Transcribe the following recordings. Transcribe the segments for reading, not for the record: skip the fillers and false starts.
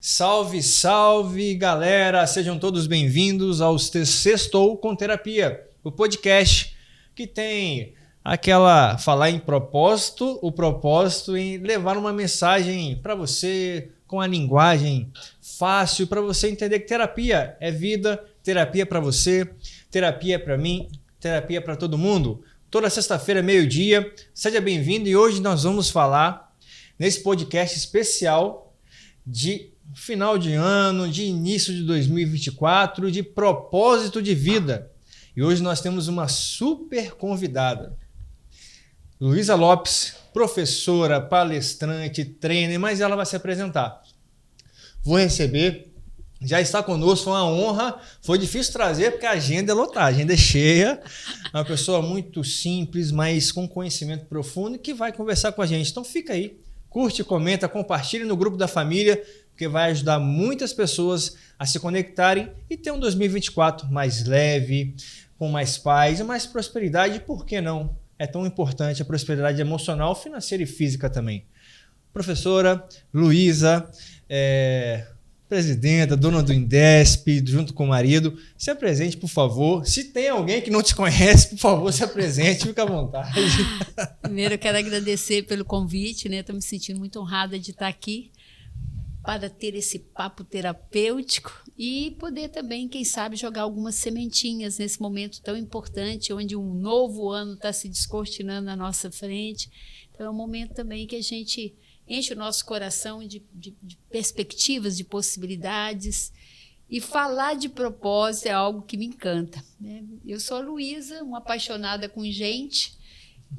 Salve, salve, galera! Sejam todos bem-vindos ao Sextou com Terapia, o podcast que tem falar em propósito, o propósito em levar uma mensagem para você com a linguagem fácil, para você entender que terapia é vida, terapia para você, terapia para mim, terapia para todo mundo. Toda sexta-feira, meio-dia, seja bem-vindo e hoje nós vamos falar nesse podcast especial de final de ano, de início de 2024, de propósito de vida. E hoje nós temos uma super convidada, Luísa Lopes, professora, palestrante, trainer, mas ela vai se apresentar. Vou receber, já está conosco, foi uma honra, foi difícil trazer porque a agenda é lotada, a agenda é cheia, é uma pessoa muito simples, mas com conhecimento profundo que vai conversar com a gente. Então fica aí, curte, comenta, compartilhe no grupo da família, porque vai ajudar muitas pessoas a se conectarem e ter um 2024 mais leve, com mais paz e mais prosperidade. Por que não? É tão importante a prosperidade emocional, financeira e física também. Professora Luísa, presidenta, dona do Indesp, junto com o marido, se apresente, por favor. Se tem alguém que não te conhece, por favor, se apresente, fica à vontade. Primeiro, eu quero agradecer pelo convite, né? Estou me sentindo muito honrada de estar aqui para ter esse papo terapêutico e poder também, quem sabe, jogar algumas sementinhas nesse momento tão importante, onde um novo ano está se descortinando na nossa frente. Então, é um momento também que a gente enche o nosso coração de perspectivas, de possibilidades. E falar de propósito é algo que me encanta, né? Eu sou a Luísa, uma apaixonada com gente.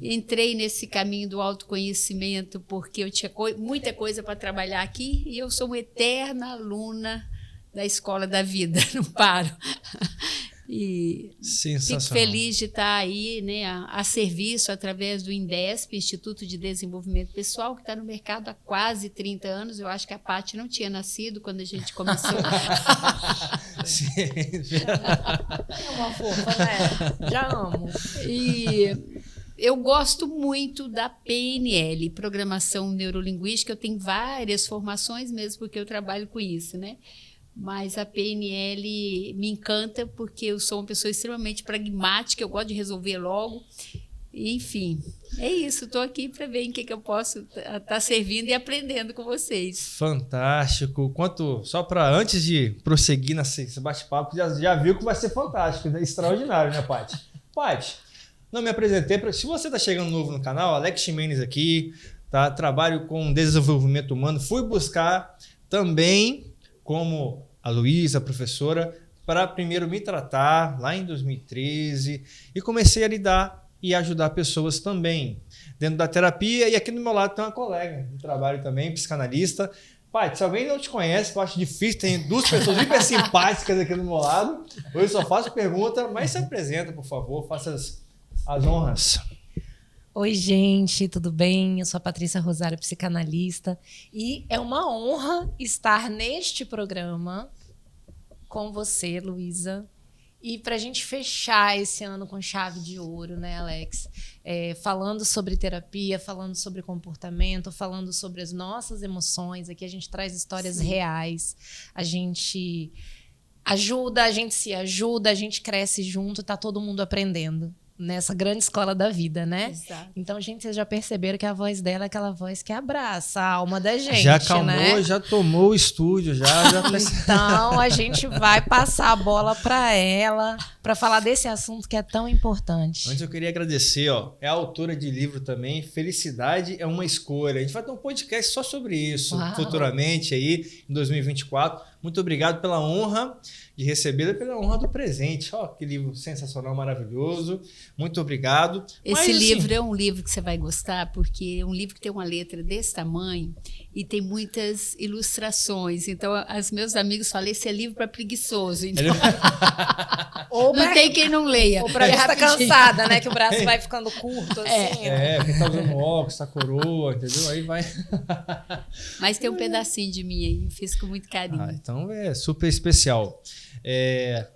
Entrei nesse caminho do autoconhecimento porque eu tinha muita coisa para trabalhar aqui e eu sou uma eterna aluna da escola da vida, não paro. E fico feliz de estar aí, né, a serviço através do Indesp, Instituto de Desenvolvimento Pessoal, que está no mercado há quase 30 anos. Eu acho que a Paty não tinha nascido quando a gente começou. Sim. É uma fofa, né? Já amo. E eu gosto muito da PNL, Programação Neurolinguística. Eu tenho várias formações mesmo porque eu trabalho com isso, né? Mas a PNL me encanta porque eu sou uma pessoa extremamente pragmática, eu gosto de resolver logo. Enfim, é isso. Estou aqui para ver em que eu posso estar servindo e aprendendo com vocês. Fantástico. Só para antes de prosseguir nesse bate-papo, já viu que vai ser fantástico, né? Extraordinário, né, Paty? Paty, não me apresentei. Se você está chegando novo no canal, Alex Ximenes aqui, tá? Trabalho com desenvolvimento humano. Fui buscar também, como a Luísa, professora, para primeiro me tratar lá em 2013 e comecei a lidar e ajudar pessoas também dentro da terapia. E aqui do meu lado tem uma colega de trabalho também, psicanalista. Paty, se alguém não te conhece, eu acho difícil, tem duas pessoas hiper simpáticas aqui do meu lado. Hoje só faço pergunta, mas se apresenta, por favor, faça as honras. Oi, gente, tudo bem? Eu sou a Patrícia Rosário, psicanalista, e é uma honra estar neste programa com você, Luísa, e para a gente fechar esse ano com chave de ouro, né, Alex? Falando sobre terapia, falando sobre comportamento, falando sobre as nossas emoções. Aqui a gente traz histórias reais, a gente ajuda, a gente se ajuda, a gente cresce junto, tá todo mundo aprendendo nessa grande escola da vida, né? Exato. Então, gente, vocês já perceberam que a voz dela é aquela voz que abraça a alma da gente, já acalmou, né? Já tomou o estúdio, já. Então, a gente vai passar a bola para ela, para falar desse assunto que é tão importante. Antes eu queria agradecer, é autora de livro também, Felicidade é uma Escolha. A gente vai ter um podcast só sobre isso futuramente aí, em 2024. Muito obrigado pela honra de recebê-la e pela honra do presente. Que livro sensacional, maravilhoso. Muito obrigado. Esse livro é um livro que você vai gostar, porque é um livro que tem uma letra desse tamanho e tem muitas ilustrações. Então, os meus amigos falam, esse é livro para preguiçoso. Então, não tem quem não leia. Ou para quem está cansada, né? Que o braço vai ficando curto, assim. Quem tá usando óculos, tá coroa, entendeu? Aí vai... Mas tem um pedacinho de mim aí, fiz com muito carinho. Então é super especial.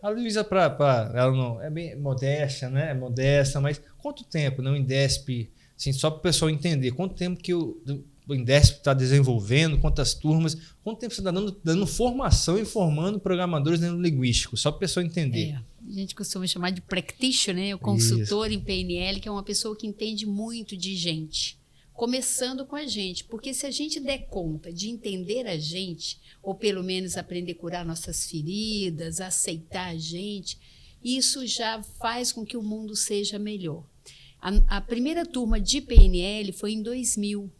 A Luísa, ela não é bem modesta, né? É modesta, mas quanto tempo, não Indesp, assim, só para o pessoal entender, quanto tempo que o Indesp está desenvolvendo, quantas turmas, quanto tempo você está dando formação e formando programadores neurolinguísticos, só para a pessoa entender. A gente costuma chamar de practitioner, né? O consultor em PNL, que é uma pessoa que entende muito de gente. Começando com a gente, porque se a gente der conta de entender a gente, ou pelo menos aprender a curar nossas feridas, aceitar a gente, isso já faz com que o mundo seja melhor. A primeira turma de PNL foi em 2000,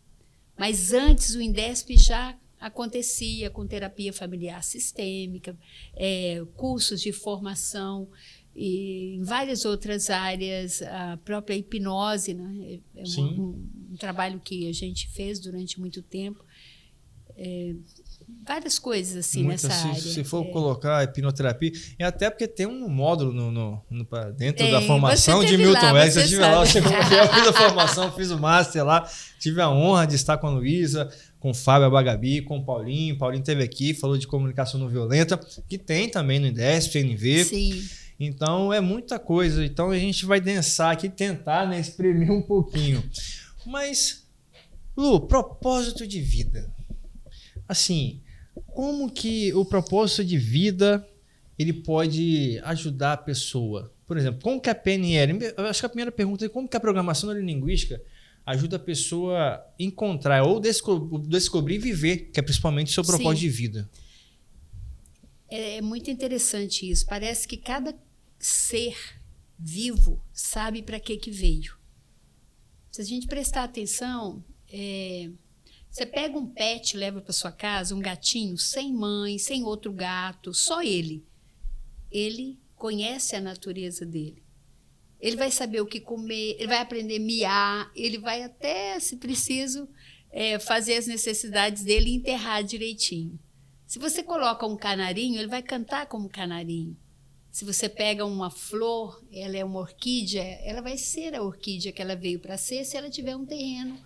mas antes o Indesp já acontecia com terapia familiar sistêmica, cursos de formação e em várias outras áreas, a própria hipnose, né? Um trabalho que a gente fez durante muito tempo. Várias coisas assim nessa área. Se for colocar hipnoterapia, e até porque tem um módulo dentro da formação de Milton Erickson. Eu estive lá, eu fiz a formação, fiz o master lá, tive a honra de estar com a Luísa, com o Fábio Abagabi, com o Paulinho. O Paulinho esteve aqui, falou de comunicação não violenta, que tem também no Indesp, NV. Sim. Então é muita coisa. Então a gente vai densar aqui, tentar, né, exprimir um pouquinho. Mas, Lu, propósito de vida. Assim, como que o propósito de vida ele pode ajudar a pessoa? Por exemplo, como que a PNL... Eu acho que a primeira pergunta é como que a programação neurolinguística ajuda a pessoa a encontrar ou descobrir e viver, que é principalmente o seu propósito de vida. É muito interessante isso. Parece que cada ser vivo sabe para que veio. Se a gente prestar atenção... Você pega um pet e leva para sua casa, um gatinho sem mãe, sem outro gato, só ele. Ele conhece a natureza dele. Ele vai saber o que comer, ele vai aprender a miar, ele vai até, se preciso, fazer as necessidades dele e enterrar direitinho. Se você coloca um canarinho, ele vai cantar como canarinho. Se você pega uma flor, ela é uma orquídea, ela vai ser a orquídea que ela veio para ser se ela tiver um terreno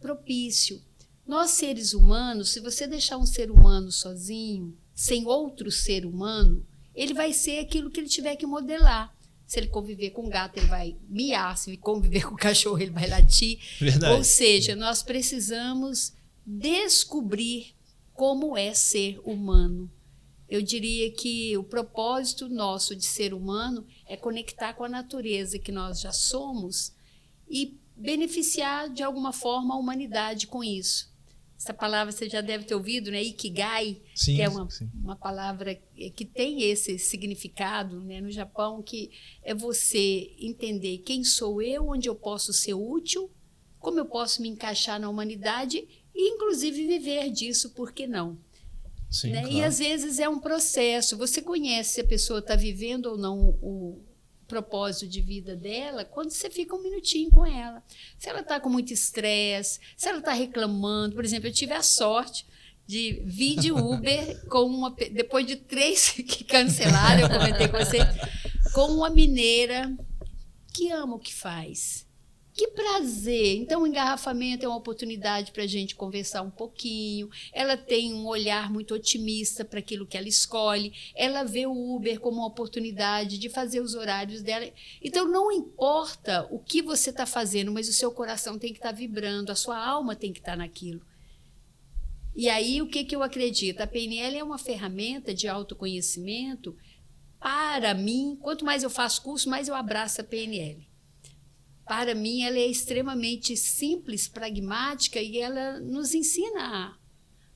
propício. Nós, seres humanos, se você deixar um ser humano sozinho, sem outro ser humano, ele vai ser aquilo que ele tiver que modelar. Se ele conviver com gato, ele vai miar. Se ele conviver com cachorro, ele vai latir. Verdade. Ou seja, nós precisamos descobrir como é ser humano. Eu diria que o propósito nosso de ser humano é conectar com a natureza que nós já somos e beneficiar de alguma forma a humanidade com isso. Essa palavra você já deve ter ouvido, né? Ikigai, sim, que é uma palavra que tem esse significado, né? No Japão, que é você entender quem sou eu, onde eu posso ser útil, como eu posso me encaixar na humanidade e, inclusive, viver disso, por que não? Sim, né? Claro. E, às vezes, é um processo. Você conhece se a pessoa está vivendo ou não o propósito de vida dela quando você fica um minutinho com ela. Se ela está com muito estresse, se ela está reclamando. Por exemplo, eu tive a sorte de vir de Uber depois de 3 que cancelaram, eu comentei com você, com uma mineira que ama o que faz. Que prazer! Então, o engarrafamento é uma oportunidade para a gente conversar um pouquinho. Ela tem um olhar muito otimista para aquilo que ela escolhe. Ela vê o Uber como uma oportunidade de fazer os horários dela. Então, não importa o que você está fazendo, mas o seu coração tem que estar vibrando, a sua alma tem que estar naquilo. E aí, o que eu acredito? A PNL é uma ferramenta de autoconhecimento. Para mim, quanto mais eu faço curso, mais eu abraço a PNL. Para mim, ela é extremamente simples, pragmática e ela nos ensina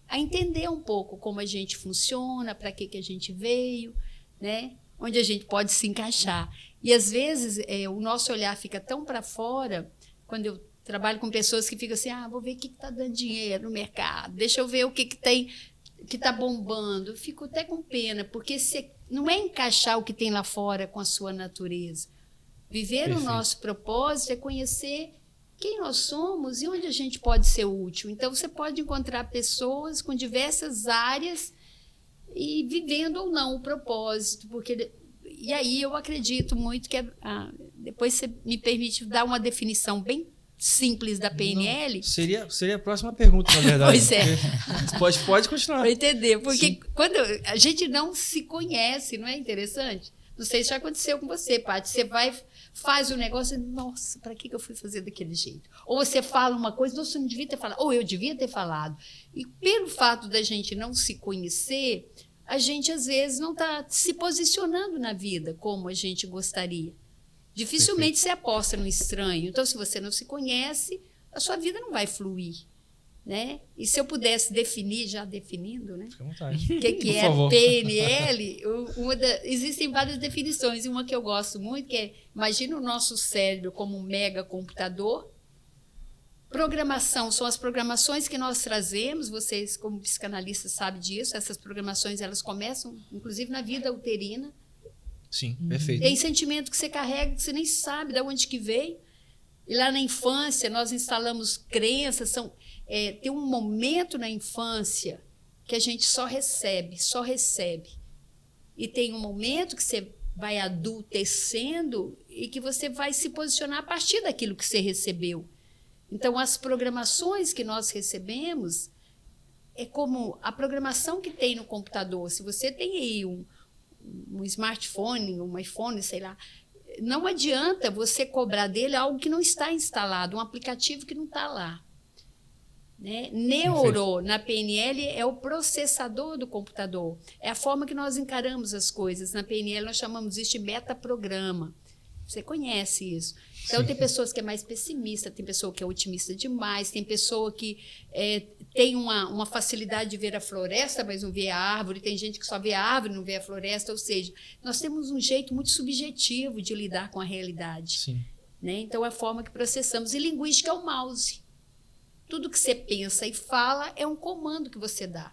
a entender um pouco como a gente funciona, para que a gente veio, né? Onde a gente pode se encaixar. E, às vezes, o nosso olhar fica tão para fora, quando eu trabalho com pessoas que ficam assim, vou ver o que está dando dinheiro no mercado, deixa eu ver o que tem, que está bombando. Eu fico até com pena, porque não é encaixar o que tem lá fora com a sua natureza. Viver Perfeito. O nosso propósito é conhecer quem nós somos e onde a gente pode ser útil. Então, você pode encontrar pessoas com diversas áreas e vivendo ou não o propósito. E aí eu acredito muito que... depois você me permite dar uma definição bem simples da PNL. Não, seria a próxima pergunta, na verdade. Pois é. Pode continuar. Para entender. Porque quando a gente não se conhece, não é interessante? Não sei se já aconteceu com você, Paty. Você vai faz o negócio, nossa, para que eu fui fazer daquele jeito? Ou você fala uma coisa, nossa, eu não devia ter falado, ou eu devia ter falado. E pelo fato da gente não se conhecer, a gente às vezes não está se posicionando na vida como a gente gostaria. Dificilmente você aposta no estranho. Então, se você não se conhece, a sua vida não vai fluir. Né? E se eu pudesse definir, já definindo, né? Fica à vontade. O que é PNL? Existem várias definições, e uma que eu gosto muito, que é, imagina o nosso cérebro como um mega computador. Programação são as programações que nós trazemos, vocês como psicanalistas sabem disso, essas programações elas começam, inclusive, na vida uterina. Sim, perfeito. Tem sentimento que você carrega, que você nem sabe de onde que veio. E lá na infância, nós instalamos crenças, tem um momento na infância que a gente só recebe. E tem um momento que você vai adultecendo e que você vai se posicionar a partir daquilo que você recebeu. Então, as programações que nós recebemos é como a programação que tem no computador. Se você tem aí um smartphone, um iPhone, sei lá, não adianta você cobrar dele algo que não está instalado, um aplicativo que não está lá. Né? Neuro, na PNL, é o processador do computador. É a forma que nós encaramos as coisas. Na PNL, nós chamamos isso de metaprograma. Você conhece isso. Então, tem pessoas que é mais pessimista, tem pessoa que é otimista demais, tem pessoa que tem uma facilidade de ver a floresta, mas não vê a árvore, tem gente que só vê a árvore, não vê a floresta. Ou seja, nós temos um jeito muito subjetivo de lidar com a realidade. Sim. Né? Então, é a forma que processamos. E linguística é o mouse. Tudo que você pensa e fala é um comando que você dá.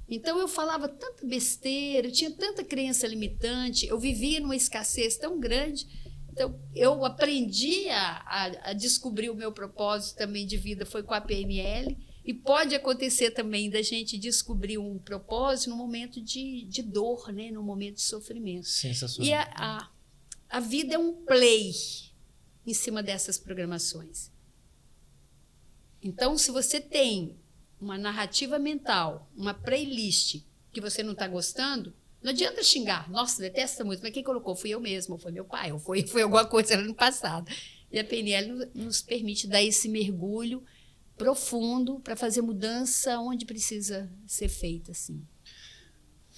Então, eu falava tanta besteira, eu tinha tanta crença limitante, eu vivia numa escassez tão grande. Então, eu aprendi a descobrir o meu propósito também de vida, foi com a PNL. E pode acontecer também da gente descobrir um propósito no momento de dor, né? No momento de sofrimento. Sensacional. E a vida é um play em cima dessas programações. Então, se você tem uma narrativa mental, uma playlist que você não está gostando, não adianta xingar. Nossa, detesto essa música. Mas quem colocou? Fui eu mesmo, ou foi meu pai, ou foi alguma coisa no passado. E a PNL nos permite dar esse mergulho profundo para fazer mudança onde precisa ser feita. Assim.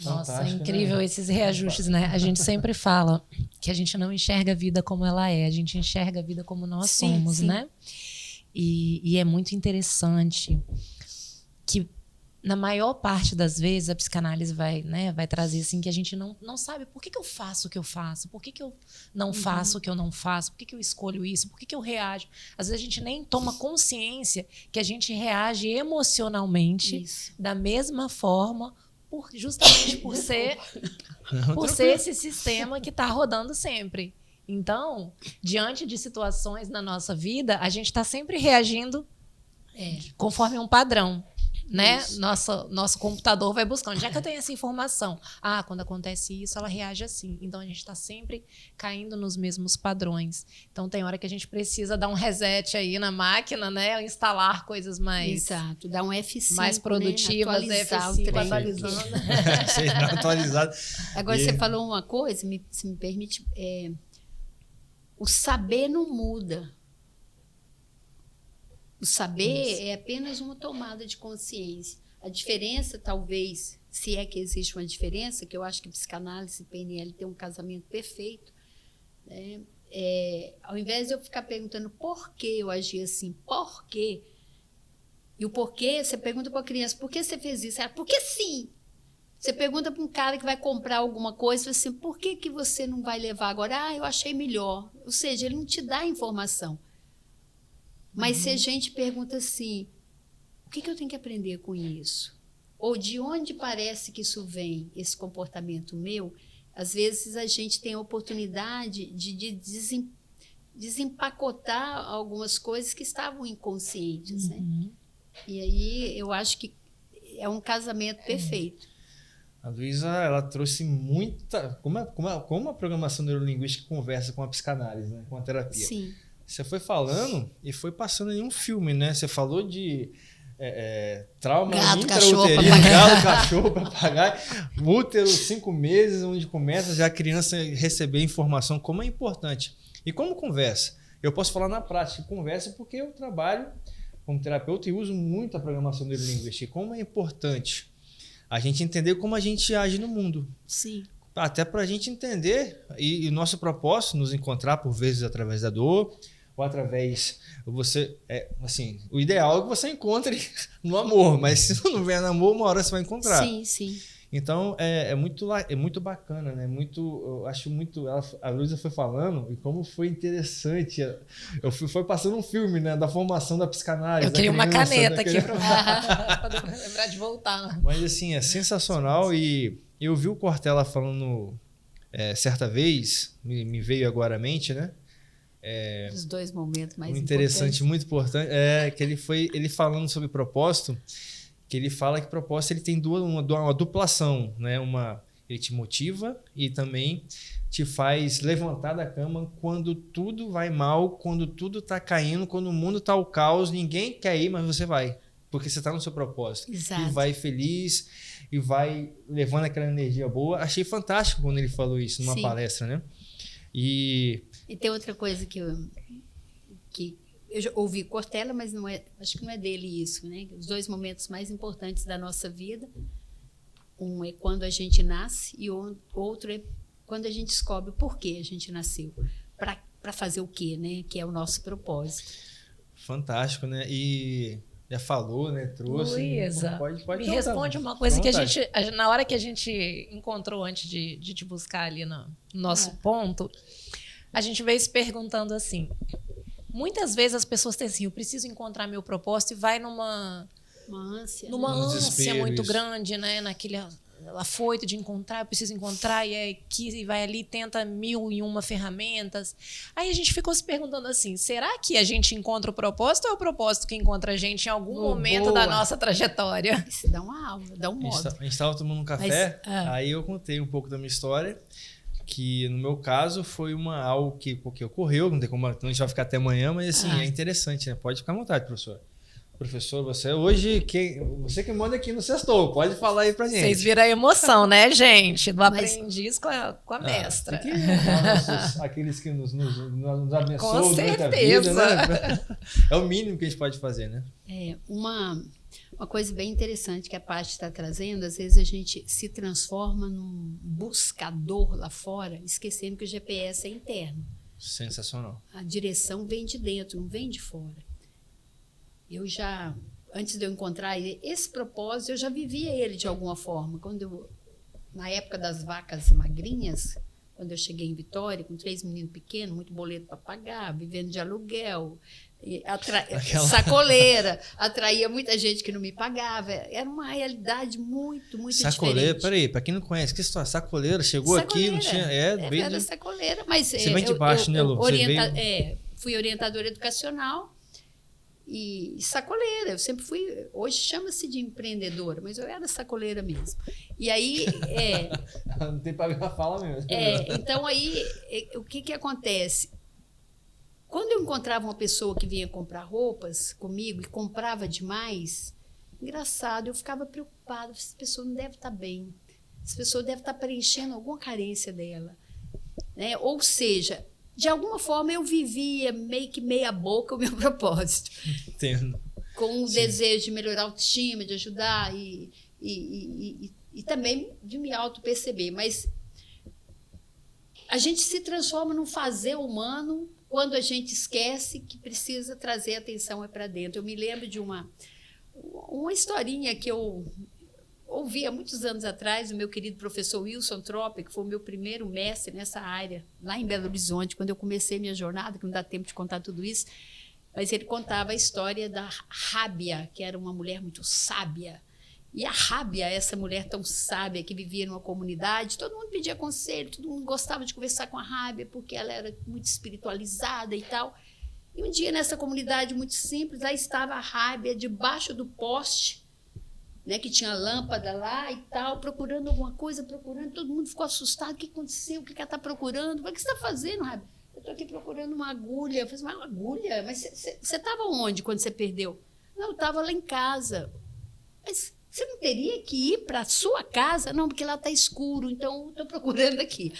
Nossa, Fantástico, é incrível, né? Esses reajustes, né? A gente sempre fala que a gente não enxerga a vida como ela é, a gente enxerga a vida como nós somos, sim. Né? E é muito interessante que, na maior parte das vezes, a psicanálise vai trazer assim, que a gente não sabe por que eu faço o que eu faço, por que eu não faço o que eu não faço, por que eu escolho isso, por que eu reajo. Às vezes a gente nem toma consciência que a gente reage emocionalmente da mesma forma, justamente por ser esse sistema que está rodando sempre. Então, diante de situações na nossa vida, a gente está sempre reagindo conforme um padrão. Né? Nosso computador vai buscando. Já que eu tenho essa informação, quando acontece isso, ela reage assim. Então, a gente está sempre caindo nos mesmos padrões. Então, tem hora que a gente precisa dar um reset aí na máquina, né? Instalar coisas mais... Exato, dar um F5, mais produtivas, né? F5 atualizando. Atualizado. Agora, você falou uma coisa, se me permite... o saber não muda. O saber é apenas uma tomada de consciência. A diferença, talvez, se é que existe uma diferença, que eu acho que psicanálise e PNL tem um casamento perfeito, né? Ao invés de eu ficar perguntando por que eu agi assim, por quê? E o porquê, você pergunta para a criança, por que você fez isso? Ela, porque sim. Você pergunta para um cara que vai comprar alguma coisa, assim, por que você não vai levar agora? Eu achei melhor. Ou seja, ele não te dá informação. Mas se a gente pergunta assim, o que eu tenho que aprender com isso? Ou de onde parece que isso vem, esse comportamento meu? Às vezes a gente tem a oportunidade de desempacotar algumas coisas que estavam inconscientes. Né? E aí eu acho que é um casamento perfeito. A Luísa, ela trouxe muita... Como a programação neurolinguística conversa com a psicanálise, né? Com a terapia. Sim. Você foi falando e foi passando em um filme, né? Você falou de trauma Gato, cachorro, intrauterino, galo, cachorro, papagaio, útero, 5 meses, onde começa já a criança receber informação, como é importante. E como conversa? Eu posso falar na prática, conversa porque eu trabalho como terapeuta e uso muito a programação neurolinguística. Como é importante a gente entender como a gente age no mundo. Sim. Até para a gente entender e o nosso propósito, nos encontrar por vezes através da dor, ou através o ideal é que você encontre no amor, mas se não vier no amor, uma hora você vai encontrar. Sim, sim. Então é muito bacana, né? Eu acho muito. A Luísa foi falando e como foi interessante. Foi passando um filme, né? Da formação da psicanálise. Eu queria uma caneta aqui para lembrar de voltar. Mas assim, é sensacional. E eu vi o Cortella falando certa vez, me veio agora à mente, né? Os 2 momentos mais interessante, muito importante, que ele falando sobre propósito, que ele fala que propósito ele tem uma duplação, né? Ele te motiva e também te faz levantar da cama quando tudo vai mal, quando tudo está caindo, quando o mundo está ao caos, ninguém quer ir, mas você vai, porque você está no seu propósito. Exato. E vai feliz e vai levando aquela energia boa. Achei fantástico quando ele falou isso numa palestra, né? E tem outra coisa que eu já ouvi Cortella, mas acho que não é dele isso, né? Os 2 momentos mais importantes da nossa vida, um é quando a gente nasce e o outro é quando a gente descobre o porquê a gente nasceu, para fazer o quê, né? Que é o nosso propósito. Fantástico, né? E já falou, né? Trouxe. Luísa, pode me responde uma coisa que na hora que a gente encontrou antes de te buscar ali no nosso ponto, a gente veio se perguntando assim, muitas vezes as pessoas têm assim, eu preciso encontrar meu propósito e vai numa ânsia muito grande, né? Naquele afoito de encontrar, eu preciso encontrar, e vai ali, tenta 1001 ferramentas. Aí a gente ficou se perguntando assim, será que a gente encontra o propósito ou é o propósito que encontra a gente em algum momento da nossa trajetória? Isso dá uma aula, dá um modo. A gente estava tomando um café, aí eu contei um pouco da minha história, que no meu caso foi algo que ocorreu, não tem como, a gente vai ficar até amanhã, mas assim, é interessante, né? Pode ficar à vontade, professor. Professor, você que manda aqui no Sextou, pode falar aí pra gente. Vocês viram a emoção, né, gente? Do aprendiz com a mestra. Aqueles que nos abençoam com durante a vida, né? É o mínimo que a gente pode fazer, né? Uma coisa bem interessante que a Paty está trazendo, às vezes a gente se transforma num buscador lá fora, esquecendo que o GPS é interno. Sensacional. A direção vem de dentro, não vem de fora. Antes de eu encontrar esse propósito, eu já vivia ele de alguma forma. Na época das vacas magrinhas, quando eu cheguei em Vitória, com 3 meninos pequenos, muito boleto para pagar, vivendo de aluguel, sacoleira, atraía muita gente que não me pagava. Era uma realidade muito, muito sacoleira, diferente. Peraí, para quem não conhece, que história? Sacoleira, chegou aqui, não tinha... Era sacoleira, mas... Você vem de baixo, né, Lu? Fui orientadora educacional e sacoleira. Eu sempre fui... Hoje chama-se de empreendedora, mas eu era sacoleira mesmo. E aí... não tem para a fala mesmo. Então, aí, o que acontece? Quando eu encontrava uma pessoa que vinha comprar roupas comigo e comprava demais, engraçado, eu ficava preocupada. Essa pessoa não deve estar bem. Essa pessoa deve estar preenchendo alguma carência dela. Né? Ou seja, de alguma forma eu vivia meio que meia boca o meu propósito. Entendo. Com o desejo de melhorar a autoestima, de ajudar e também de me auto-perceber. Mas a gente se transforma num fazer humano quando a gente esquece que precisa trazer a atenção para dentro. Eu me lembro de uma historinha que eu ouvi há muitos anos atrás, do meu querido professor Wilson Tropper, que foi o meu primeiro mestre nessa área, lá em Belo Horizonte, quando eu comecei minha jornada, que não dá tempo de contar tudo isso, mas ele contava a história da Rábia, que era uma mulher muito sábia. E a Rábia, essa mulher tão sábia que vivia numa comunidade, todo mundo pedia conselho, todo mundo gostava de conversar com a Rábia, porque ela era muito espiritualizada e tal. E um dia, nessa comunidade muito simples, lá estava a Rábia debaixo do poste, né, que tinha lâmpada lá e tal, procurando alguma coisa, todo mundo ficou assustado. O que aconteceu? O que ela está procurando? O que você está fazendo, Rábia? Eu estou aqui procurando uma agulha. Eu falei, uma agulha? Mas você estava onde quando você perdeu? Não, eu estava lá em casa. Mas você não teria que ir para a sua casa? Não, porque lá está escuro, então estou procurando aqui.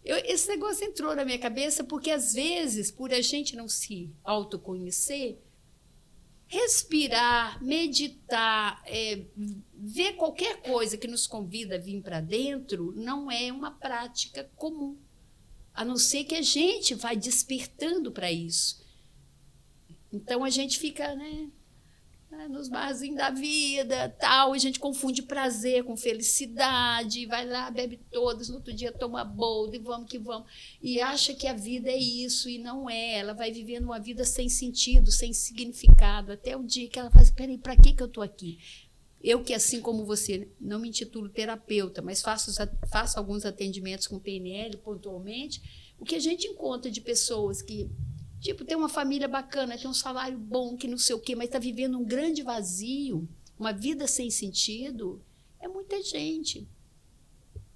Esse negócio entrou na minha cabeça porque, às vezes, por a gente não se autoconhecer, respirar, meditar, ver qualquer coisa que nos convida a vir para dentro não é uma prática comum, a não ser que a gente vá despertando para isso. Então, a gente fica, né, nos barzinhos da vida, tal, a gente confunde prazer com felicidade, vai lá, bebe todas, no outro dia toma boldo e vamos que vamos. E acha que a vida é isso, e não é. Ela vai vivendo uma vida sem sentido, sem significado, até o dia que ela fala, peraí, para que eu estou aqui? Eu que, assim como você, não me intitulo terapeuta, mas faço alguns atendimentos com PNL pontualmente, o que a gente encontra de pessoas que tem uma família bacana, tem um salário bom, que não sei o quê, mas está vivendo um grande vazio, uma vida sem sentido, é muita gente.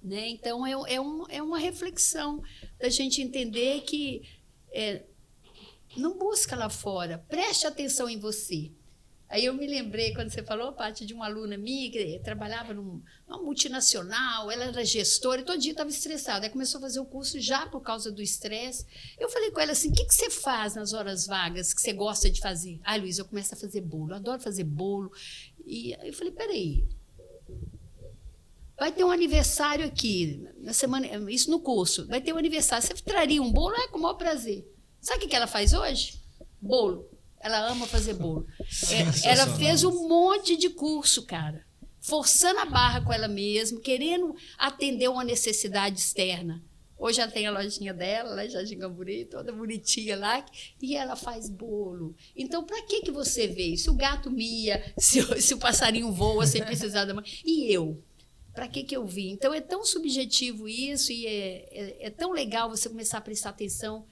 Né? Então, é uma reflexão da gente entender que não busca lá fora, preste atenção em você. Aí eu me lembrei, quando você falou, Paty, de uma aluna minha que trabalhava numa multinacional, ela era gestora e todo dia estava estressada. Aí começou a fazer o curso já por causa do estresse. Eu falei com ela assim, o que você faz nas horas vagas que você gosta de fazer? Ah, Luísa, eu começo a fazer bolo, eu adoro fazer bolo. E eu falei, peraí, vai ter um aniversário aqui, na semana, isso no curso, vai ter um aniversário, você traria um bolo? Com o maior prazer. Sabe o que ela faz hoje? Bolo. Ela ama fazer bolo. Ela fez um monte de curso, cara. Forçando a barra com ela mesma, querendo atender uma necessidade externa. Hoje ela tem a lojinha dela, lá em Jardim Camburi, toda bonitinha lá, e ela faz bolo. Então, para que você vê? Se o gato mia, se o passarinho voa sem precisar da mãe. E eu? Para que eu vi? Então, é tão subjetivo isso, e é tão legal você começar a prestar atenção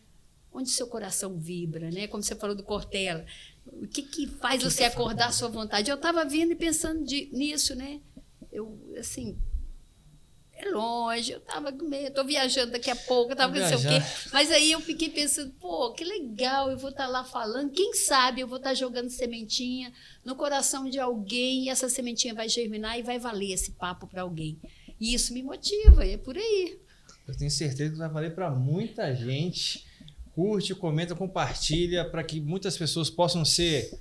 onde seu coração vibra, né? Como você falou do Cortella. O que faz você acordar a sua vontade? Eu estava vindo e pensando nisso, né? Assim, é longe, estou viajando daqui a pouco, não sei o quê. Mas aí eu fiquei pensando, que legal, eu vou estar lá falando, quem sabe eu vou estar jogando sementinha no coração de alguém e essa sementinha vai germinar e vai valer esse papo para alguém. E isso me motiva, e é por aí. Eu tenho certeza que vai valer para muita gente. Curte, comenta, compartilha para que muitas pessoas possam ser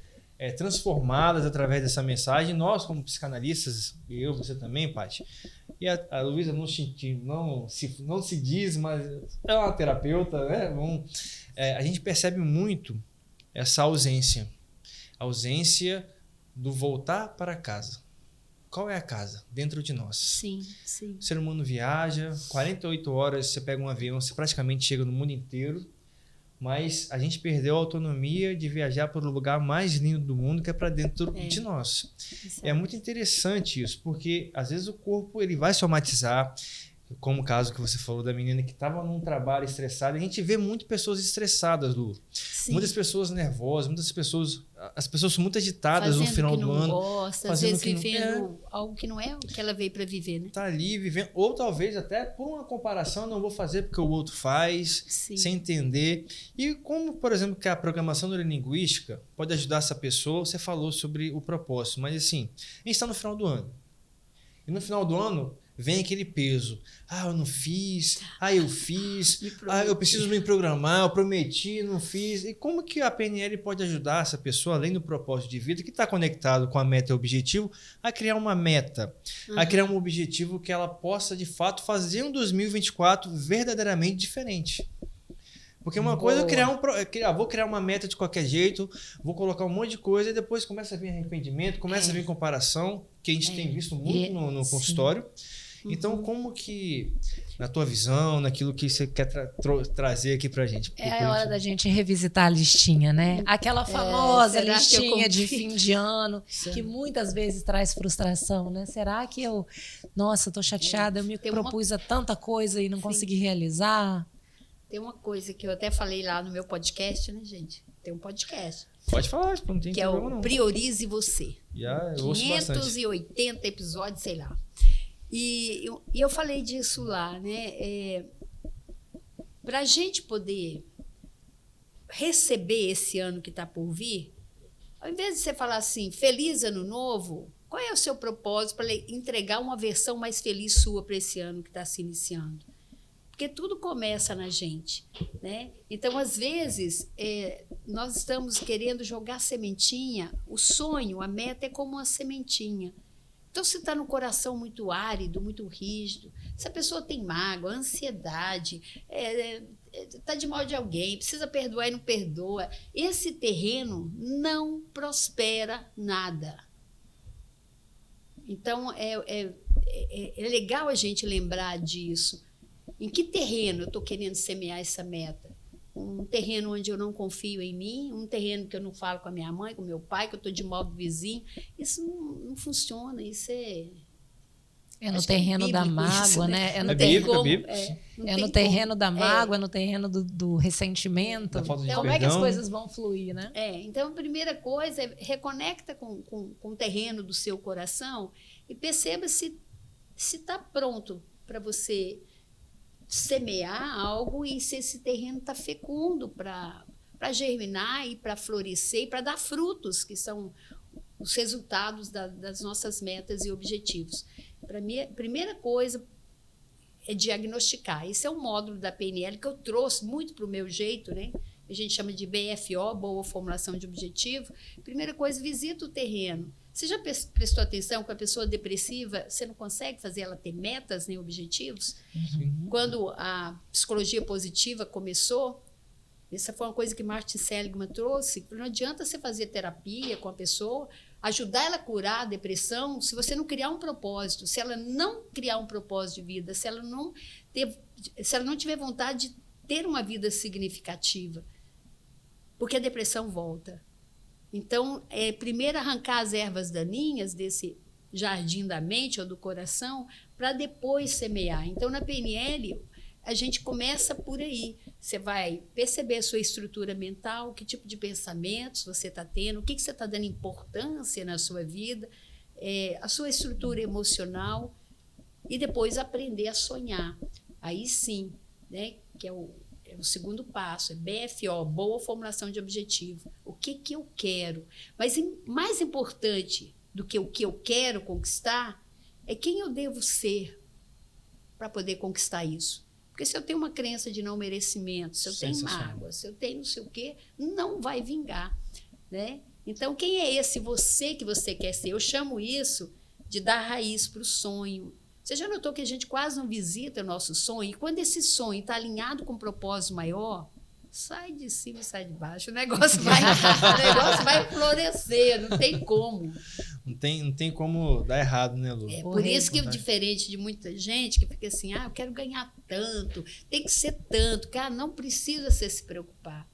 transformadas através dessa mensagem. Nós, como psicanalistas, eu, você também, Paty, e a Luísa não se diz, mas é uma terapeuta, né? A gente percebe muito essa ausência. A ausência do voltar para casa. Qual é a casa? Dentro de nós. Sim, sim. O ser humano viaja, 48 horas, você pega um avião, você praticamente chega no mundo inteiro. Mas a gente perdeu a autonomia de viajar para o lugar mais lindo do mundo, que é para dentro de nós. É muito interessante isso, porque às vezes o corpo ele vai somatizar, como o caso que você falou da menina que estava num trabalho estressada. A gente vê muitas pessoas estressadas, Lu. Sim. Muitas pessoas nervosas, as pessoas são muito agitadas fazendo no final do ano. Gosta, às vezes vivendo algo que não é o que ela veio para viver, né? Tá ali vivendo, ou talvez até por uma comparação, não vou fazer porque o outro faz, sem entender. E como, por exemplo, que a programação neurolinguística pode ajudar essa pessoa, você falou sobre o propósito, mas assim, a gente está no final do ano. E no final do ano vem aquele peso. Eu não fiz. Eu fiz. Eu preciso me programar. Eu prometi, não fiz. E como que a PNL pode ajudar essa pessoa, além do propósito de vida, que está conectado com a meta e o objetivo, a criar uma meta, a criar um objetivo que ela possa, de fato, fazer um 2024 verdadeiramente diferente. Porque uma coisa é vou criar uma meta de qualquer jeito, vou colocar um monte de coisa e depois começa a vir arrependimento, começa a vir comparação, que a gente tem visto muito no consultório. Então, como que, na tua visão, naquilo que você quer trazer aqui pra gente? É a hora da gente revisitar a listinha, né? Aquela famosa listinha de fim de ano, que muitas vezes traz frustração, né? Será que nossa, tô chateada, eu me propus a tanta coisa e não consegui realizar? Tem uma coisa que eu até falei lá no meu podcast, né, gente? Tem um podcast. Pode falar, não tem problema não. Que é o Priorize Você. Eu ouço bastante. 580 episódios, sei lá. E eu falei disso lá, né? Para a gente poder receber esse ano que está por vir, Ao invés de você falar assim, feliz ano novo, qual é o seu propósito para entregar uma versão mais feliz sua para esse ano que está se iniciando? Porque tudo começa na gente, né? Então, às vezes, nós estamos querendo jogar sementinha, o sonho, a meta é como uma sementinha. Então, se está no coração muito árido, muito rígido, se a pessoa tem mágoa, ansiedade, está de mal de alguém, precisa perdoar e não perdoa, esse terreno não prospera nada. Então, é legal a gente lembrar disso. Em que terreno eu estou querendo semear essa meta? Um terreno onde eu não confio em mim, um terreno que eu não falo com a minha mãe, com o meu pai, que eu estou de mal do vizinho. Isso não funciona, isso é no terreno da mágoa, isso, né? É no terreno no terreno da mágoa, é no terreno do ressentimento. Da falta de Como é que as coisas vão fluir, né? Então, a primeira coisa é reconecta com o terreno do seu coração e perceba se está pronto para você semear algo e se esse terreno está fecundo para germinar e para florescer e para dar frutos, que são os resultados das nossas metas e objetivos. Para mim, a primeira coisa é diagnosticar. Esse é um módulo da PNL que eu trouxe muito para o meu jeito, né? A gente chama de BFO, Boa Formulação de Objetivo. Primeira coisa, visita o terreno. Você já prestou atenção que a pessoa depressiva, você não consegue fazer ela ter metas nem objetivos? Uhum. Quando a psicologia positiva começou, essa foi uma coisa que Martin Seligman trouxe, não adianta você fazer terapia com a pessoa, ajudar ela a curar a depressão, se você não criar um propósito, se ela não criar um propósito de vida, se ela não tiver vontade de ter uma vida significativa, porque a depressão volta. Então, primeiro arrancar as ervas daninhas desse jardim da mente ou do coração, para depois semear. Então, na PNL, a gente começa por aí. Você vai perceber a sua estrutura mental, que tipo de pensamentos você está tendo, o que você está dando importância na sua vida, a sua estrutura emocional, e depois aprender a sonhar. Aí sim, né, que é o segundo passo, é BFO, Boa Formulação de Objetivo. O que eu quero? Mas mais importante do que o que eu quero conquistar é quem eu devo ser para poder conquistar isso. Porque se eu tenho uma crença de não merecimento, se eu tenho mágoa, se eu tenho não sei o quê, não vai vingar, né? Então, quem é esse você que você quer ser? Eu chamo isso de dar raiz para o sonho. Você já notou que a gente quase não visita o nosso sonho? E quando esse sonho está alinhado com um propósito maior, sai de cima e sai de baixo. O negócio vai florescer, não tem como. Não tem como dar errado, né, Lu? Por isso que, diferente de muita gente que fica assim, eu quero ganhar tanto, tem que ser tanto. Cara, não precisa você se preocupar.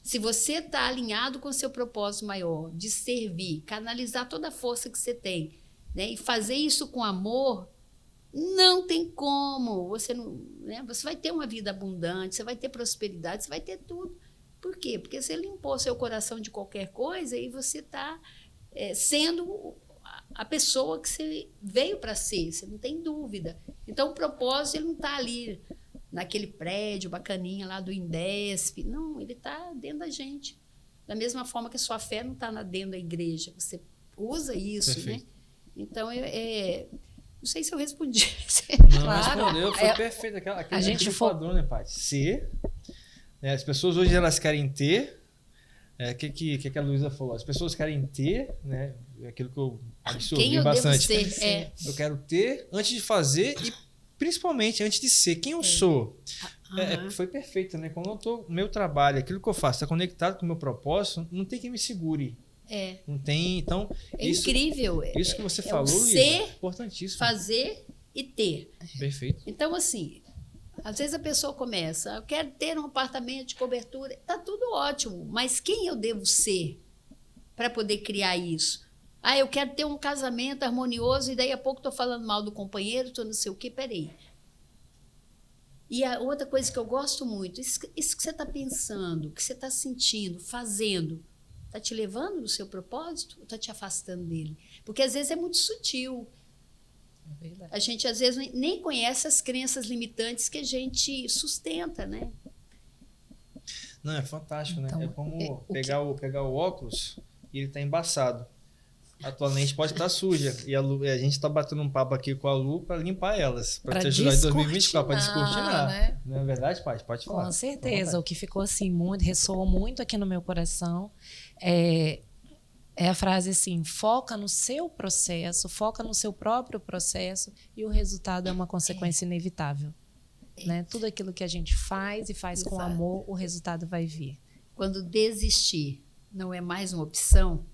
Se você está alinhado com o seu propósito maior, de servir, canalizar toda a força que você tem, né, e fazer isso com amor, não tem como. Você vai ter uma vida abundante, você vai ter prosperidade, você vai ter tudo. Por quê? Porque você limpou seu coração de qualquer coisa e você está sendo a pessoa que você veio para ser, você não tem dúvida. Então, o propósito ele não está ali naquele prédio bacaninha lá do Indesp. Não, ele está dentro da gente. Da mesma forma que a sua fé não está dentro da igreja. Você usa isso, perfeito, né? Então, não sei se eu respondi. Não, claro, respondeu, foi perfeito. Aquele padrão, né, Paty? Ser. As pessoas hoje elas querem ter. Que a Luísa falou? As pessoas querem ter, né? Aquilo que eu absorvi bastante. Eu quero ter antes de fazer e principalmente antes de ser. Quem eu sou? Foi perfeito, né? Quando eu tô no meu trabalho, aquilo que eu faço está conectado com o meu propósito, não tem quem me segure. Não tem, então... incrível. Isso que você falou, Luísa, é importantíssimo. Fazer e ter. Perfeito. Então, assim, às vezes a pessoa começa, eu quero ter um apartamento de cobertura, tá tudo ótimo, mas quem eu devo ser para poder criar isso? Eu quero ter um casamento harmonioso e daí a pouco estou falando mal do companheiro, estou não sei o quê, peraí. E a outra coisa que eu gosto muito, isso que você está pensando, que você está sentindo, fazendo, está te levando no seu propósito ou está te afastando dele? Porque às vezes é muito sutil. É verdade. A gente às vezes nem conhece as crenças limitantes que a gente sustenta, né? Não, é fantástico, então, né? É como pegar o óculos e ele tá embaçado. Atualmente pode estar suja. E a gente está batendo um papo aqui com a Lu para limpar elas. Para te ajudar em 2024, para descortinar. Né? Não é verdade, Paty? Pode falar. Com certeza. O que ficou assim, ressoou muito aqui no meu coração é a frase assim: foca no seu processo, foca no seu próprio processo e o resultado é uma consequência inevitável. Né? Tudo aquilo que a gente faz e faz com amor, o resultado vai vir. Quando desistir não é mais uma opção,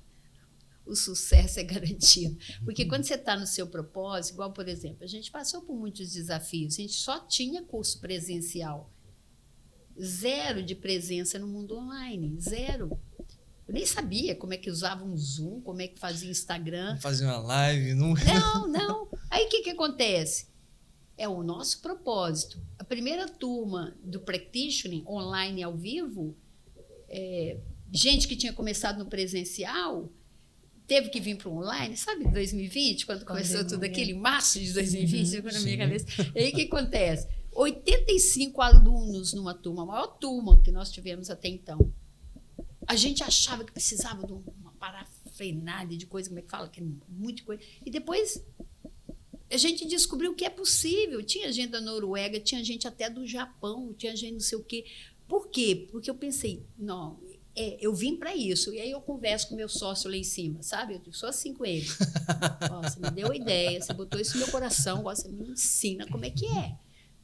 o sucesso é garantido. Porque quando você está no seu propósito, igual, por exemplo, a gente passou por muitos desafios, a gente só tinha curso presencial. 0 de presença no mundo online, 0. Eu nem sabia como é que usava um Zoom, como é que fazia Instagram. Fazia uma live. Não. Aí o que acontece? É o nosso propósito. A primeira turma do Practitioning, online ao vivo, gente que tinha começado no presencial, teve que vir para o online, sabe, 2020, quando começou tudo aquilo, em março de 2020, ficou na minha cabeça. E aí o que acontece? 85 alunos numa turma, a maior turma que nós tivemos até então. A gente achava que precisava de uma parafernália de coisa, como é que fala? Que é muita coisa. E depois a gente descobriu que é possível. Tinha gente da Noruega, tinha gente até do Japão, tinha gente não sei o quê. Por quê? Porque eu pensei, não, eu vim para isso. E aí eu converso com meu sócio lá em cima, sabe? Eu sou assim com ele. Você me deu a ideia, você botou isso no meu coração, você me ensina como é que é.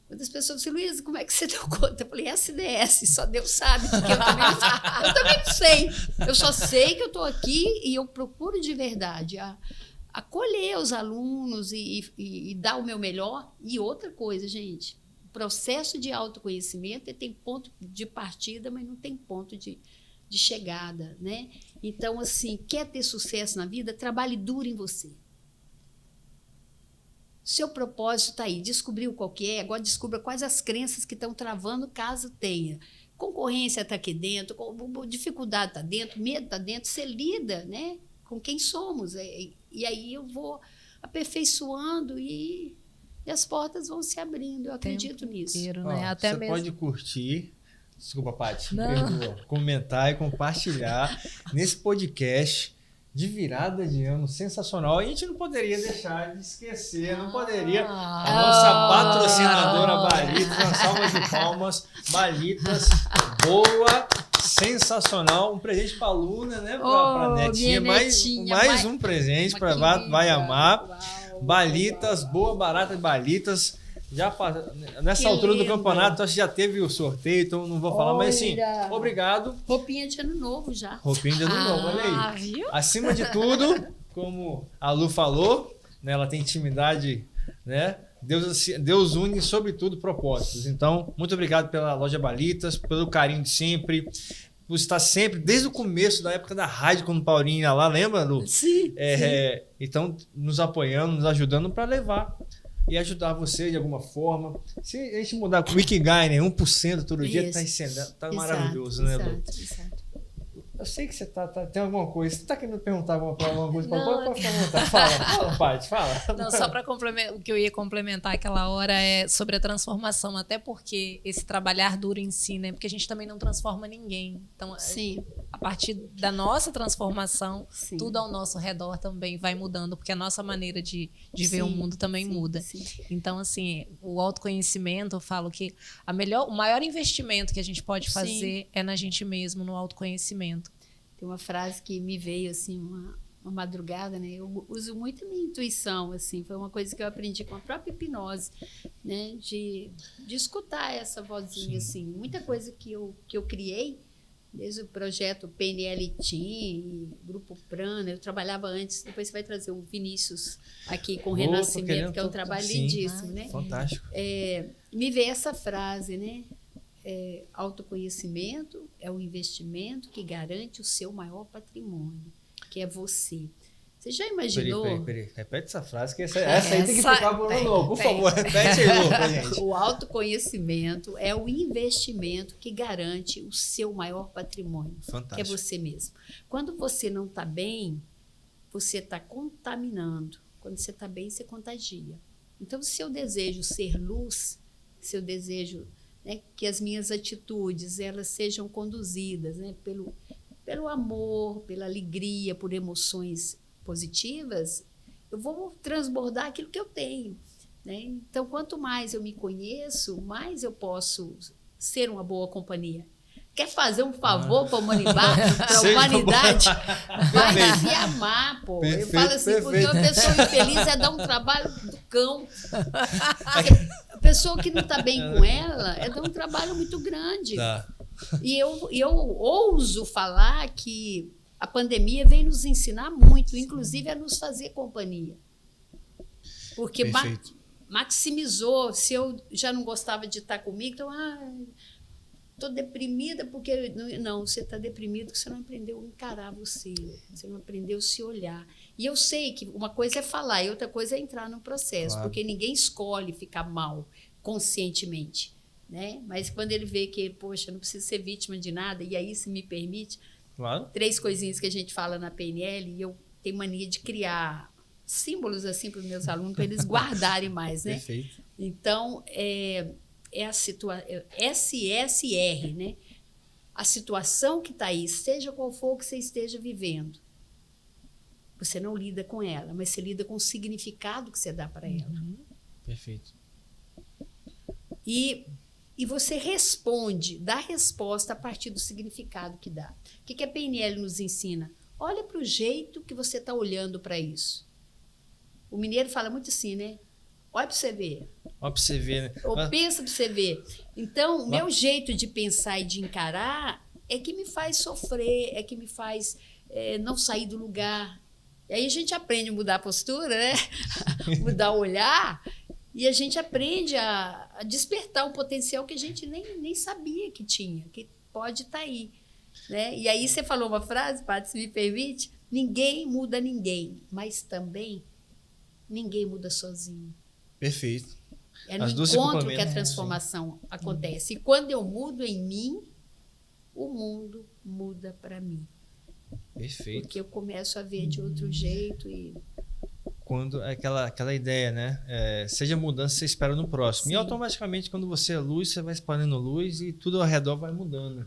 Quando as pessoas falam, Luísa, como é que você deu conta? Eu falei, SDS, só Deus sabe, porque eu também não sei. Eu só sei que eu estou aqui e eu procuro de verdade acolher os alunos e dar o meu melhor. E outra coisa, gente, o processo de autoconhecimento tem ponto de partida, mas não tem ponto de chegada, né? Então, assim, quer ter sucesso na vida? Trabalhe duro em você. Seu propósito está aí, descobriu qual que é, agora descubra quais as crenças que estão travando caso tenha. Concorrência está aqui dentro, dificuldade está dentro, medo está dentro, você lida, né, com quem somos. E aí eu vou aperfeiçoando e as portas vão se abrindo, eu acredito nisso. Inteiro, né? Até você mesmo... pode curtir, desculpa, Paty, comentar e compartilhar nesse podcast de virada de ano sensacional. E a gente não poderia deixar de esquecer, não poderia. A nossa patrocinadora Balitas, uma salva de palmas. Balitas, boa, sensacional. Um presente para a Luna, né? Para a netinha. Mais um presente para vai amar. Uau, Balitas, boa, barata de Balitas. Nessa altura do campeonato, acho que já teve o sorteio, então não vou falar, mas assim, obrigado. Roupinha de ano novo já. Roupinha de ano novo, olha aí. Viu? Acima de tudo, como a Lu falou, né, ela tem intimidade, né? Deus une, sobretudo, propósitos. Então, muito obrigado pela loja Balitas, pelo carinho de sempre, por estar sempre, desde o começo da época da rádio, quando o Paulinho ia lá, lembra, Lu? Sim, sim. Então, nos apoiando, nos ajudando para levar e ajudar você de alguma forma. Se a gente mudar com o Ikigai, né? 1% todo dia, tá maravilhoso, né, Lu? Exato. Eu sei que você tem alguma coisa. Você tá querendo perguntar alguma coisa? Pode perguntar. Fala, Paty, fala. Não, só para complementar, o que eu ia complementar aquela hora é sobre a transformação, até porque esse trabalhar duro em si, né? Porque a gente também não transforma ninguém. Então, sim, a partir da nossa transformação, sim, tudo ao nosso redor também vai mudando, porque a nossa maneira de ver o mundo também muda. Sim. Então, assim, o autoconhecimento, eu falo que o maior investimento que a gente pode fazer é na gente mesmo, no autoconhecimento. Tem uma frase que me veio assim uma madrugada, né? Eu uso muito a minha intuição, assim, foi uma coisa que eu aprendi com a própria hipnose, né? De escutar essa vozinha, assim, muita coisa que eu criei, desde o projeto PNL Team, Grupo Prana, eu trabalhava antes, depois você vai trazer o Vinícius aqui com o Renascimento, que é um trabalho lindíssimo, né? Fantástico. Me veio essa frase, né? Autoconhecimento é o investimento que garante o seu maior patrimônio, que é você. Você já imaginou? Peraí. Repete essa frase, que essa aí tem que ficar por um novo. Por favor, repete aí, pra gente. O autoconhecimento é o investimento que garante o seu maior patrimônio, fantástico, que é você mesmo. Quando você não está bem, você está contaminando. Quando você está bem, você contagia. Então, se eu desejo ser luz, se eu desejo, né, que as minhas atitudes elas sejam conduzidas, né, pelo amor, pela alegria, por emoções positivas, eu vou transbordar aquilo que eu tenho, né? Então, quanto mais eu me conheço, mais eu posso ser uma boa companhia. Quer fazer um favor para a humanidade? Vai se amar, pô. Eu falo assim, porque uma pessoa infeliz é dar um trabalho do cão. A pessoa que não está bem com ela é dar um trabalho muito grande. Tá. E eu ouso falar que a pandemia veio nos ensinar muito, inclusive a nos fazer companhia. Porque maximizou. Se eu já não gostava de estar comigo, então, estou deprimida porque... Não, você está deprimido porque você não aprendeu a encarar você. Você não aprendeu a se olhar. E eu sei que uma coisa é falar e outra coisa é entrar no processo. Claro. Porque ninguém escolhe ficar mal conscientemente, né? Mas quando ele vê que, poxa, não preciso ser vítima de nada, e aí se me permite... Claro. 3 coisinhas que a gente fala na PNL, e eu tenho mania de criar símbolos assim para os meus alunos, para eles guardarem mais, né? Perfeito. Então, é a situação, SSR, né? A situação que está aí, seja qual for que você esteja vivendo, você não lida com ela, mas você lida com o significado que você dá para ela. Perfeito. E você responde, dá resposta a partir do significado que dá. O que a PNL nos ensina? Olha para o jeito que você está olhando para isso. O mineiro fala muito assim, né? Olha para você ver. Olha para você ver, né? Ou pensa para você ver. Então, o meu jeito de pensar e de encarar é que me faz sofrer, é que me faz não sair do lugar. E aí a gente aprende a mudar a postura, né? Mudar o olhar. E a gente aprende a despertar um potencial que a gente nem sabia que tinha, que pode estar aí, né? E aí você falou uma frase, Paty, se me permite, ninguém muda ninguém, mas também ninguém muda sozinho. Perfeito. É no encontro que a transformação acontece. E quando eu mudo em mim, o mundo muda para mim. Perfeito. Porque eu começo a ver de outro jeito e... Quando aquela ideia, né? Seja mudança, você espera no próximo. Sim. E automaticamente, quando você é luz, você vai espalhando luz e tudo ao redor vai mudando.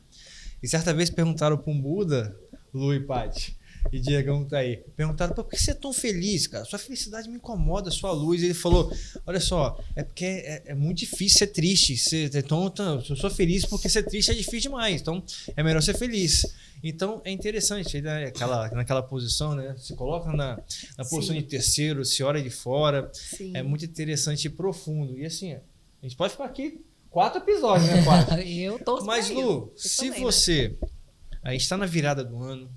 E certa vez perguntaram para um Buda, Lu e Paty, e Diegão tá aí, perguntaram: por que você é tão feliz, cara? Sua felicidade me incomoda, sua luz. E ele falou: olha só, é porque é muito difícil ser triste. Então, eu sou feliz porque ser triste é difícil demais. Então, é melhor ser feliz. Então, é interessante, né? Naquela posição, né? Se coloca na posição de terceiro, se olha de fora. Sim. É muito interessante e profundo. E assim, a gente pode ficar aqui 4 episódios, né, Paty? Eu tô. Mas, Lu, se você... A gente está na virada do ano.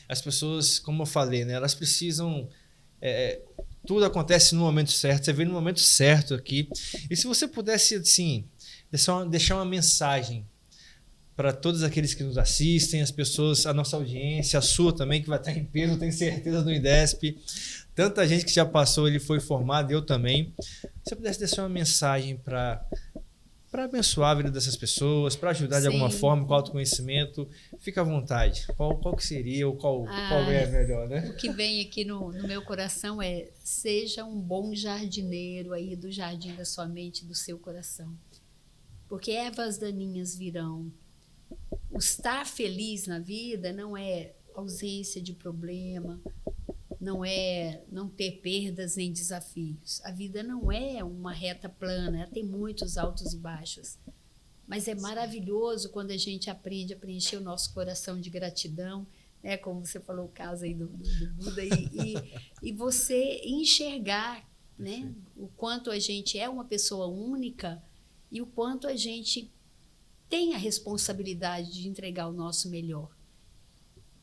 As pessoas, como eu falei, né? Elas precisam... tudo acontece no momento certo. Você vem no momento certo aqui. E se você pudesse, assim, deixar uma mensagem para todos aqueles que nos assistem, as pessoas, a nossa audiência, a sua também, que vai estar em peso, tenho certeza, no IDESP. Tanta gente que já passou, ele foi formado, eu também. Se você pudesse deixar uma mensagem para abençoar a vida dessas pessoas, para ajudar de alguma forma com autoconhecimento, fica à vontade. Qual que seria ou qual é melhor, né? O que vem aqui no meu coração é: seja um bom jardineiro aí do jardim da sua mente, do seu coração. Porque ervas daninhas virão. O estar feliz na vida não é ausência de problema, não é não ter perdas nem desafios. A vida não é uma reta plana, ela tem muitos altos e baixos. Mas é maravilhoso quando a gente aprende a preencher o nosso coração de gratidão, né? Como você falou, o caso aí do Buda, e você enxergar, né? O quanto a gente é uma pessoa única e o quanto a gente tem a responsabilidade de entregar o nosso melhor.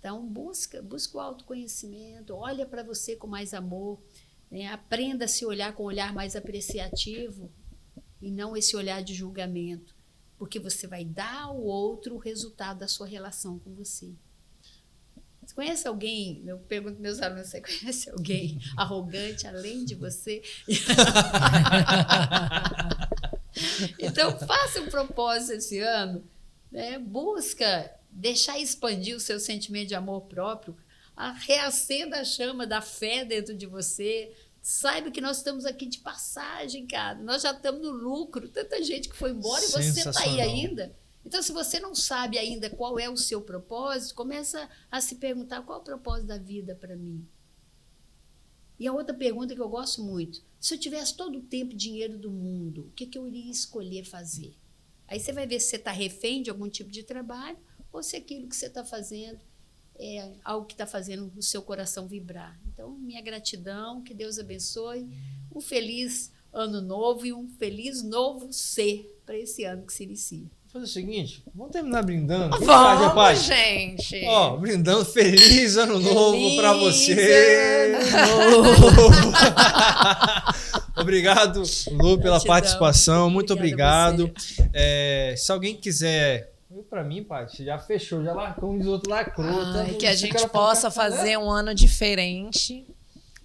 Então, busca o autoconhecimento, olha para você com mais amor, né? Aprenda a se olhar com um olhar mais apreciativo e não esse olhar de julgamento, porque você vai dar ao outro o resultado da sua relação com você. Você conhece alguém? Eu pergunto aos meus alunos: você conhece alguém arrogante além de você? Então, faça um propósito esse ano, né? Busca deixar expandir o seu sentimento de amor próprio, reacenda a chama da fé dentro de você. Saiba que nós estamos aqui de passagem, cara. Nós já estamos no lucro. Tanta gente que foi embora e você está aí ainda. Então, se você não sabe ainda qual é o seu propósito, começa a se perguntar qual é o propósito da vida para mim. E a outra pergunta que eu gosto muito, se eu tivesse todo o tempo e dinheiro do mundo, o que eu iria escolher fazer? Aí você vai ver se você está refém de algum tipo de trabalho ou se aquilo que você está fazendo é algo que está fazendo o seu coração vibrar. Então, minha gratidão, que Deus abençoe, um feliz ano novo e um feliz novo ser para esse ano que se inicia. Vamos fazer o seguinte, vamos terminar brindando. Vamos, gente! Ó, brindando, feliz ano novo para você! Ano novo. Obrigado, Lu, pela Gratidão. participação. Muito Obrigada obrigado. Se alguém quiser... Para mim, Paty, já fechou, já largou, um dos outros lacrou. Que a gente possa fazer um ano diferente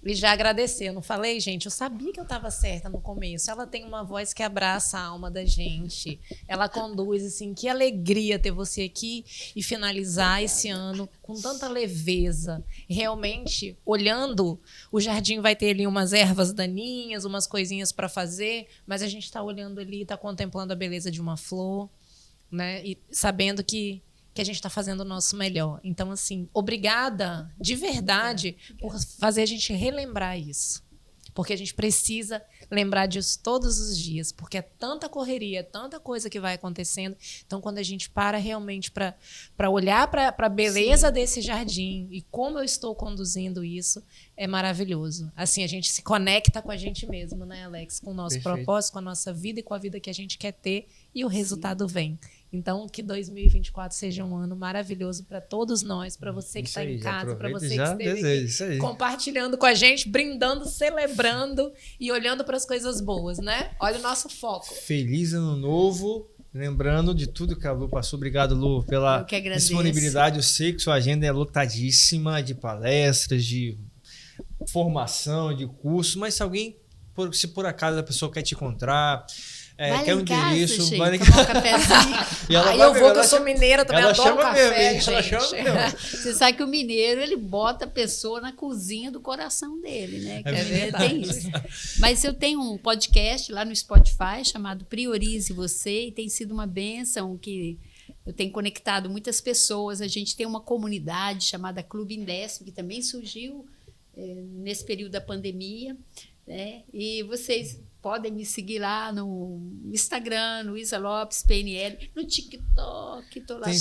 e já agradecer. Eu não falei, gente? Eu sabia que eu estava certa no começo. Ela tem uma voz que abraça a alma da gente. Ela conduz, assim, que alegria ter você aqui e finalizar esse ano com tanta leveza. Realmente, olhando, o jardim vai ter ali umas ervas daninhas, umas coisinhas para fazer, mas a gente está olhando ali, está contemplando a beleza de uma flor, né? E sabendo que a gente está fazendo o nosso melhor. Então, assim, obrigada de verdade por fazer a gente relembrar isso. Porque a gente precisa lembrar disso todos os dias, porque é tanta correria, tanta coisa que vai acontecendo. Então, quando a gente para realmente para olhar para a beleza desse jardim e como eu estou conduzindo isso, é maravilhoso. Assim, a gente se conecta com a gente mesmo, né, Alex? Com o nosso propósito, com a nossa vida e com a vida que a gente quer ter, e o resultado vem. Então, que 2024 seja um ano maravilhoso para todos nós, para você que está em casa, para você que esteve aqui, compartilhando com a gente, brindando, celebrando e olhando para as coisas boas, né? Olha o nosso foco. Feliz ano novo. Lembrando de tudo que a Lu passou. Obrigado, Lu, pela disponibilidade. Eu sei que sua agenda é lotadíssima de palestras, de formação, de curso, mas se alguém, se por acaso a pessoa quer te encontrar... quer um endereço, gente, vai tomar um cafezinho. Aí eu vou, que eu sou mineira, também adoro café, ela chama mesmo. Você sabe que o mineiro, ele bota a pessoa na cozinha do coração dele, né? Que É verdade. Tem isso. Mas eu tenho um podcast lá no Spotify chamado Priorize Você, e tem sido uma bênção que eu tenho conectado muitas pessoas. A gente tem uma comunidade chamada Clube Indesp, que também surgiu nesse período da pandemia, né? E vocês podem me seguir lá no Instagram, Luísa Lopes, PNL, no TikTok, tô lá também.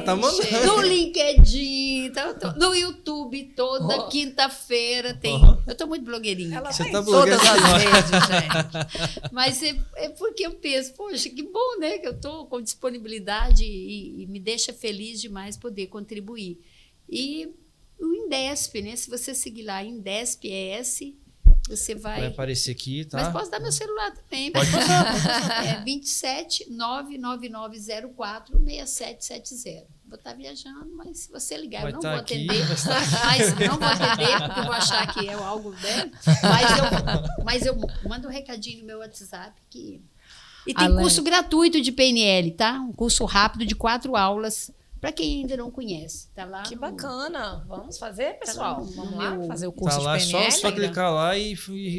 Tá mandando. No LinkedIn, no YouTube, toda quinta-feira tem. Eu tô muito blogueirinha. Ela Você tá tá em todas blogueira. as redes, gente. Mas é porque eu penso, poxa, que bom, né? Que eu tô com disponibilidade e me deixa feliz demais poder contribuir. E o Indesp, né? Se você seguir lá, Indesp ES, você vai aparecer aqui, tá? Mas posso dar meu celular também. Pode passar. É 27 99904 6770. Vou estar viajando, mas se você ligar, eu não vou atender. Mas não vou atender, porque eu vou achar que é algo dele. Mas eu mando um recadinho no meu WhatsApp. E tem curso gratuito de PNL, tá? Um curso rápido de 4 aulas. Para quem ainda não conhece, tá lá. Que bacana. Vamos fazer, pessoal? Vamos lá fazer o curso tá lá, de PNL? Só clicar lá e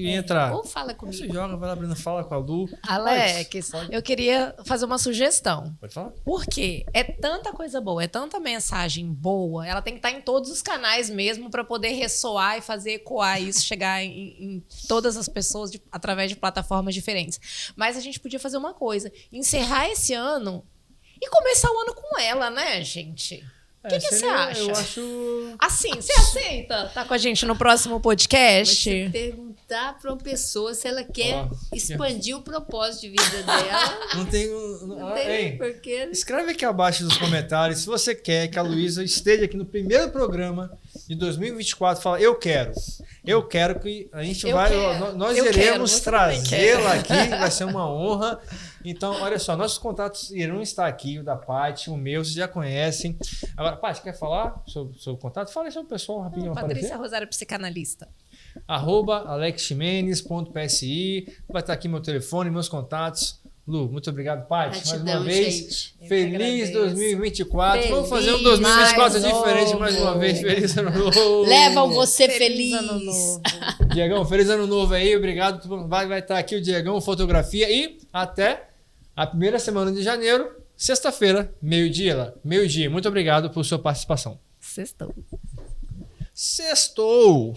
entrar. Ou fala comigo. Você joga, vai lá, Bruna, fala com a Lu. Alex, eu queria fazer uma sugestão. Pode falar? Porque é tanta coisa boa, é tanta mensagem boa, ela tem que estar em todos os canais mesmo para poder ressoar e fazer ecoar isso, chegar em todas as pessoas através de plataformas diferentes. Mas a gente podia fazer uma coisa, encerrar esse ano e começar o ano com ela, né, gente? O que você acha? Eu acho... Assim, você aceita tá com a gente no próximo podcast? Você perguntar para uma pessoa se ela quer expandir o propósito de vida dela. Não tem porque... Escreve aqui abaixo nos comentários se você quer que a Luísa esteja aqui no primeiro programa de 2024. Fala, eu quero que a gente nós iremos trazê-la aqui, vai ser uma honra. Então, olha só, nossos contatos irão estar aqui, o da Paty, o meu, vocês já conhecem. Agora, Paty, quer falar sobre o contato? Fala aí sobre o pessoal rapidinho. Patrícia Rosário, psicanalista. @alexximenes.psi. Vai estar aqui meu telefone, meus contatos. Lu, muito obrigado, Paty. Gratidão, mais uma vez. gente. Feliz 2024. Vamos fazer um 2024 diferente mais uma vez. Feliz ano novo. Levam você feliz. Ano novo. Diegão, feliz ano novo aí. Obrigado. Vai estar aqui o Diegão, fotografia. E até a primeira semana de janeiro, sexta-feira, meio-dia. Meio-dia. Muito obrigado por sua participação. Sextou. Sextou!